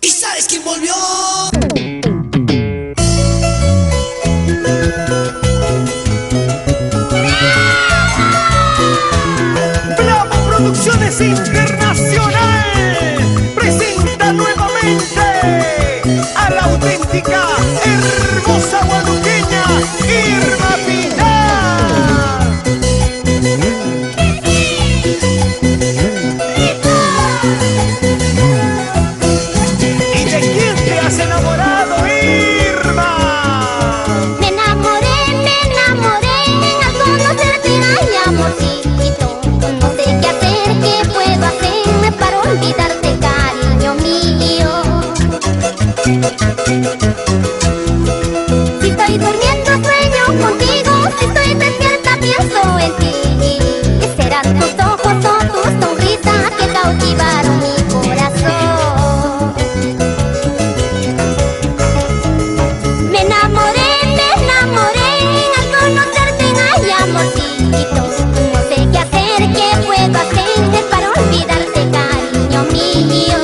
¿Y sabes quién volvió? Bravo Producciones Internacional presenta nuevamente a la auténtica, hermosa guaduqueña Irma Pinar. ¿Y de quién te has enamorado, Irma? Me enamoré al conocerte, ay amorcito. No sé qué hacer, qué puedo hacer para olvidarte, cariño mío. Si estoy durmiendo sueño contigo, si estoy despierta pienso en ti. Serán tus ojos o tu sonrisa que cautivaron mi corazón. Me enamoré al conocerte, ay amorcito. No sé qué hacer, qué puedo hacer para olvidarte, cariño mío.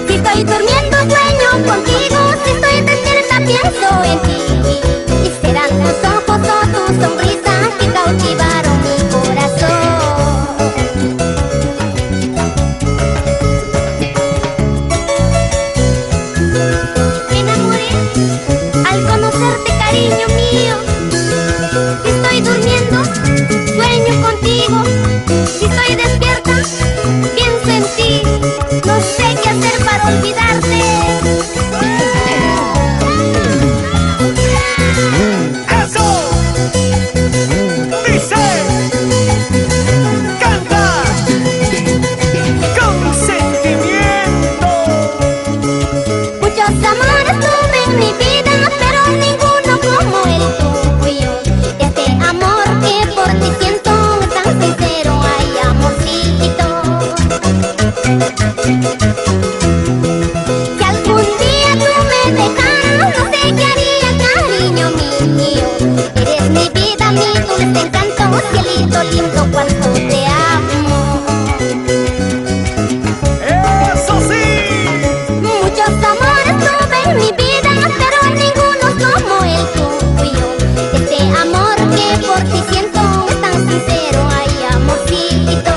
Si estoy durmiendo sueño contigo, si estoy despierta pienso en ti. Y serán tus ojos o tu sonrisa que cautivaron mi corazón. Me enamoré al conocerte, cariño mío. Si estoy durmiendo, sueño contigo. Si estoy despierta, pienso en ti. No sé qué hacer para olvidarte. ¡Eso! Dice, canta con sentimiento. Muchos amores tuve en mi vida, pero ninguno como el tuyo. Este amor que por ti siento tan sincero, ay amorcito. Si algún día tú me dejaras, no sé qué haría, cariño mío. Eres mi vida, mi dulce encanto, cielito lindo, cuánto te amo. ¡Eso sí! Muchos amores tuve en mi vida, pero ninguno como el tuyo. Este amor que por ti siento es tan sincero, ay amorcito.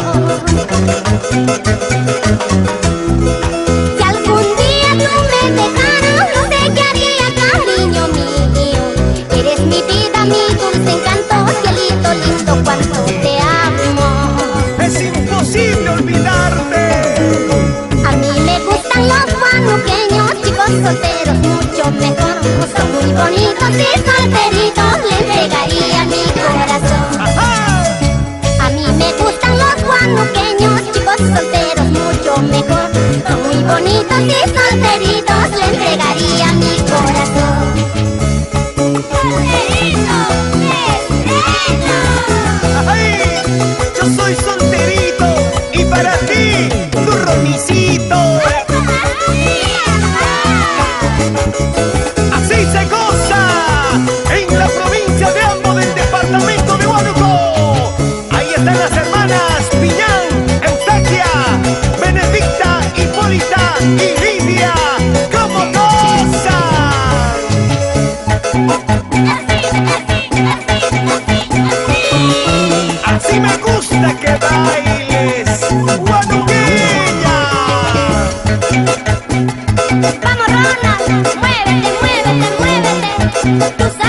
Si algún día tú me dejaras, no sé qué haría, cariño mío. Eres mi vida, mi dulce encanto, cielito lindo, cuánto te amo. Es imposible olvidarte. A mí me gustan los guanuqueños, chicos solteros mucho mejor. Son muy bonitos y solteritos, le entregaría mi corazón. ¡Ajá! A mí me gustan los guanuqueños, chicos solteros mucho mejor. Son muy bonitos y solteritos, le entregaría mi corazón. ¡Solterito! ¡Ay! Yo soy solterito y para ti, tu Ronisito. Así se goza en la provincia de Ambo del departamento de Huánuco. Ahí están las hermanas Piñán, Eustaquia, Benedicta, Hipólita y Lidia. ¡Cómo gozan! Así me gusta que bailes, guanuqueña. Vamos Ronald, muévete, muévete, muévete. Tú sabes